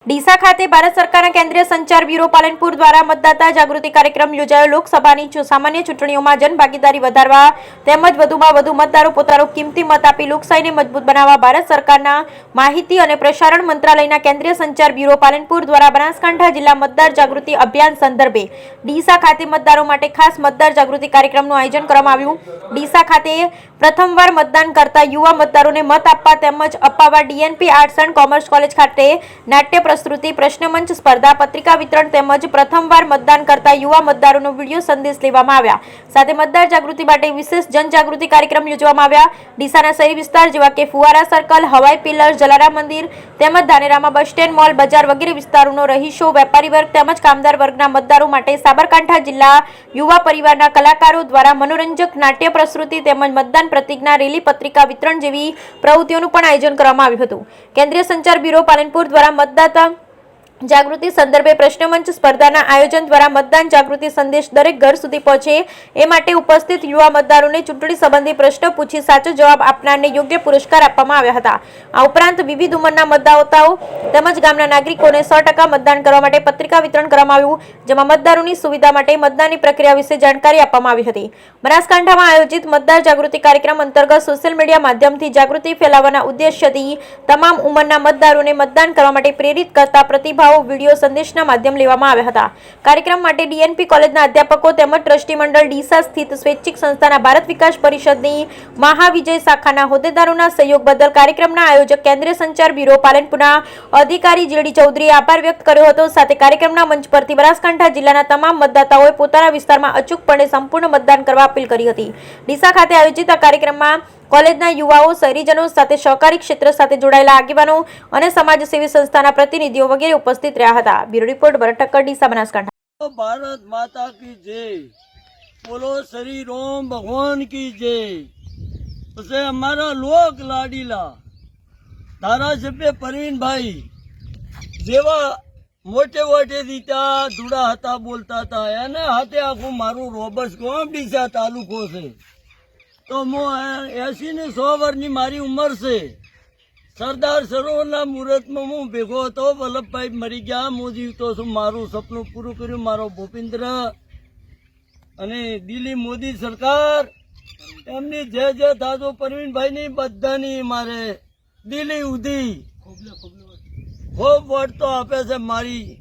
ડીસા ખાતે ભારત સરકારના કેન્દ્રીય સંચાર બ્યુરો પાલનપુર દ્વારા મતદાતા જાગૃતિ કાર્યક્રમ યોજાયો। લોકસભાની સામાન્ય ચૂંટણીઓમાં જનભાગીદારી વધારવા તેમજ વધુમાં વધુ મતદારો પોતાનો કિંમતી મત આપી લોકશાહીને મજબૂત બનાવવા ભારત સરકારના માહિતી અને પ્રસારણ મંત્રાલયના કેન્દ્રીય સંચાર બ્યુરો પાલનપુર દ્વારા બનાસકાંઠા જિલ્લા મતદાર જાગૃતિ અભિયાન સંદર્ભે ડીસા ખાતે મતદારો માટે ખાસ મતદાર જાગૃતિ કાર્યક્રમનું આયોજન કરવામાં આવ્યું। ડીસા ખાતે પ્રથમવાર મતદાન કરતા યુવા મતદારોને મત આપવા તેમજ અપાવવા DNP arts and commerce college ખાતે નાટ્ય પ્રસ્તુતિ, પ્રશ્નમંચ સ્પર્ધા, પત્રિકા વિતરણ તેમજ પ્રથમવાર મતદાન કરતા યુવા મતદારોનો વિડીયો સંદેશ લેવામાં આવ્યા। સાથે મતદાર જાગૃતિ માટે વિશેષ જનજાગૃતિ કાર્યક્રમ યોજવામાં આવ્યા। ડીસાના શહેરી વિસ્તાર જેવા કે ફુવારા સર્કલ, હવાઈ પિલર, જલારામ મંદિર તેમજ ધાનેરામાં બસ સ્ટેન્ડ, મોલ, બજાર વગેરે વિસ્તારોનો રહીશો, વેપારી વર્ગ તેમજ કામદાર વર્ગના મતદારો માટે સાબરકાંઠા જિલ્લા યુવા પરિવારના કલાકારો દ્વારા મનોરંજક નાટ્ય પ્રસ્તુતિ તેમજ મતદાન પ્રતિજ્ઞા રેલી, પત્રિકા વિતરણ જેવી પ્રવૃત્તિઓનું પણ આયોજન કરવામાં આવ્યું હતું। કેન્દ્રીય સંચાર બ્યુરો પાલનપુર દ્વારા મતદાતા જાગૃતિ સંદર્ભે પ્રશ્નમંચ સ્પર્ધાના આયોજન દ્વારા મતદાન જાગૃતિ સંદેશ દરેક ઘર સુધી પહોંચે એ માટે ઉપસ્થિત યુવા મતદારોને ચૂંટણી સંબંધી પ્રશ્ન પૂછી સાચો જવાબ આપનારને યોગ્ય પુરસ્કાર આપવામાં આવ્યા હતા। આ ઉપરાંત વિવિધ ઉંમરના મતદાતાઓ તેમજ ગામના નાગરિકોને 100% મતદાન કરવા માટે પત્રિકા વિતરણ કરવામાં આવ્યું, જેમાં મતદારોની સુવિધા માટે મતદાનની પ્રક્રિયા વિશે જાણકારી આપવામાં આવી હતી। બનાસકાંઠામાં આયોજિત મતદાર જાગૃતિ કાર્યક્રમ અંતર્ગત સોશિયલ મીડિયા માધ્યમથી જાગૃતિ ફેલાવવાના ઉદ્દેશ્યથી તમામ ઉંમરના મતદારોને મતદાન કરવા માટે પ્રેરિત કરતા પ્રતિભાવ વિડિયો સંદેશના માધ્યમ લેવામાં આવ્યા હતા। કાર્યક્રમ માટે ડીએનપી કોલેજના અધ્યાપકો તેમજ ટ્રસ્ટી મંડળ, ડીસા સ્થિત સ્વૈચ્છિક સંસ્થાના ભારત વિકાસ પરિષદની મહાવિજય શાખાના હોદ્દેદારોના સહયોગ બદલ કાર્યક્રમના આયોજક કેન્દ્રીય સંચાર બ્યુરો પાલનપુરના અધિકારી જેડી ચૌધરીએ આભાર વ્યક્ત કર્યો હતો। સાથે કાર્યક્રમના મંચ પરથી બનાસકાંઠા જિલ્લાના તમામ મતદાતાઓએ પોતાના વિસ્તારમાં અચૂકપણે સંપૂર્ણ મતદાન કરવા અપીલ કરી હતી। ડીસા ખાતે આયોજિત આ કાર્યક્રમમાં કોલેજના યુવાઓ, શહેરીજનો સાથે સહકારી ક્ષેત્ર સાથે જોડાયેલા આગેવાનો અને સમાજસેવી સંસ્થાના પ્રતિનિધિઓ વગેરે ઉપસ્થિત રહ્યા હતા। બ્યુરો રિપોર્ટ ભરત ઠક્કર, ડીસા, બનાસકાંઠા। भारत माता की जय, बोलो श्री राम भगवान की जय। उसे हमारा लोक लाडीला धारासभ्य परवीनभाई जेवा मोटे मोटे दीता धूड़ा हता बोलता था એને હાથે આખું મારું રોબસ ગામ ડીસા તાલુકો છે। તો હું 80 ને 100 વર્ષની મારી ઉંમર છે। સરદાર સરોવરના મુહૂર્તમાં હું ભેગો હતો, વલ્લભભાઈ મરી ગયા, હું જીવતો છું, મારું સપનું પૂરું કર્યું મારો ભૂપેન્દ્ર અને દિલ્હી મોદી સરકાર એમની જે થાતો પરવીનભાઈની બધાની મારે દિલ્હી ઉધી ખૂબ વોટ તો આપે છે। મારી